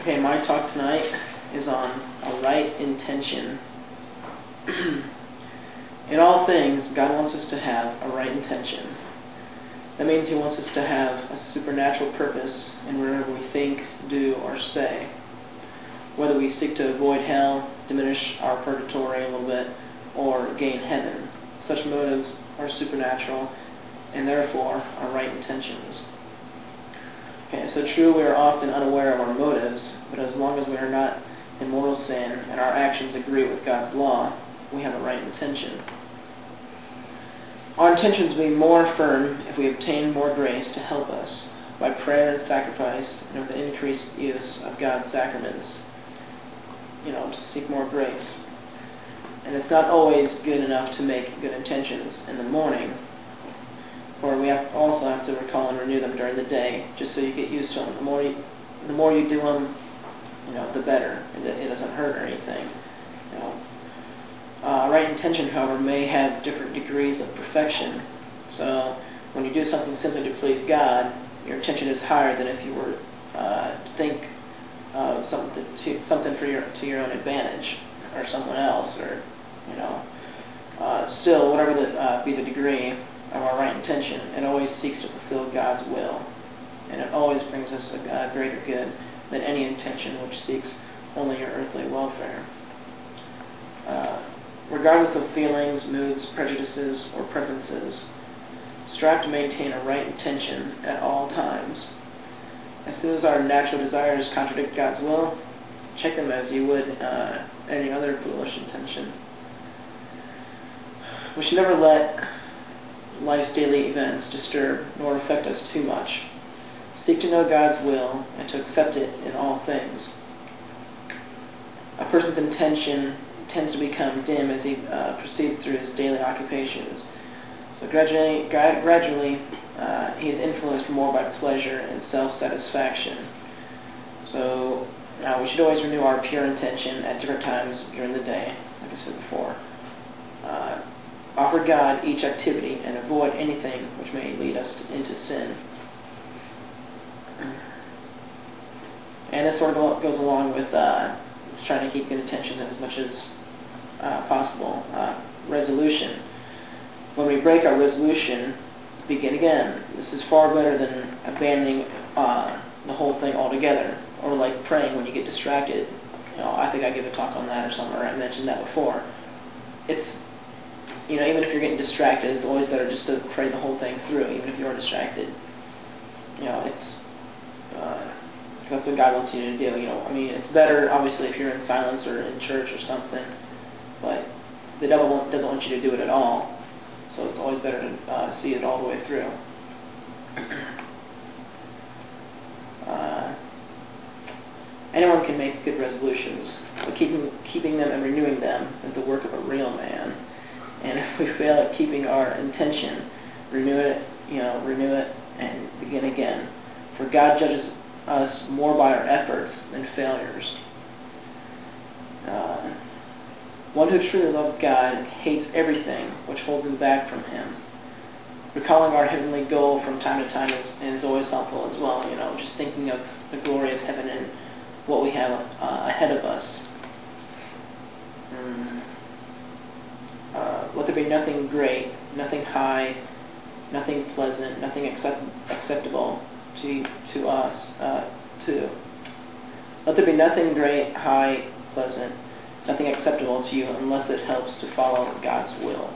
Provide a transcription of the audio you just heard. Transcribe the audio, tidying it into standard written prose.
Okay, my talk tonight is on a right intention. In all things, God wants us to have a right intention. That means He wants us to have a supernatural purpose in whatever we think, do, or say. Whether we seek to avoid hell, diminish our purgatory a little bit, or gain heaven. Such motives are supernatural and therefore are right intentions. Okay, so true, we are often unaware of our motives, but as long as we are not in mortal sin and our actions agree with God's law, we have a right intention. Our intentions will be more firm if we obtain more grace to help us by prayer and sacrifice and with the increased use of God's sacraments. To seek more grace. And it's not always good enough to make good intentions in the morning, or we also have to recall and renew them during the day, just so you get used to them. The more you do them, the better. It doesn't hurt or anything. Right intention, however, may have different degrees of perfection. So when you do something simply to please God, your intention is higher than if you were to think of something to your own advantage, or someone else, or still, whatever be the degree of our right intention, it always seeks to fulfill God's will, and it always brings us a greater good than any intention which seeks only your earthly welfare. Regardless of feelings, moods, prejudices, or preferences, strive to maintain a right intention at all times. As soon as our natural desires contradict God's will, check them as you would any other foolish intention. We should never let life's daily events disturb nor affect us too much. Seek to know God's will and to accept it in all things. A person's intention tends to become dim as he proceeds through his daily occupations. So gradually he is influenced more by pleasure and self-satisfaction. So we should always renew our pure intention at different times during the day, like I said before. Offer God each activity and avoid anything which may lead us into sin. And this sort of goes along with trying to keep good intentions as much as possible. Resolution. When we break our resolution, begin again. This is far better than abandoning the whole thing altogether, or like praying when you get distracted. I think I gave a talk on that or something, or I mentioned that before. It's, even if you're getting distracted, it's always better just to pray the whole thing through, even if you're distracted. That's what God wants you to do. It's better, obviously, if you're in silence or in church or something, but the devil doesn't want you to do it at all. So it's always better to see it all the way through. Anyone can make good resolutions, but keeping them and renewing them is the work of a real man. And if we fail at keeping our intention, renew it, and begin again. For God judges us more by our efforts than failures. One who truly loves God hates everything which holds him back from Him. Recalling our heavenly goal from time to time is always helpful as well, just thinking of the glory of heaven and what we have ahead of us. Let there be nothing great, nothing high, nothing pleasant, nothing acceptable to us. Let there be nothing great, high, pleasant, nothing acceptable to you unless it helps to follow God's will.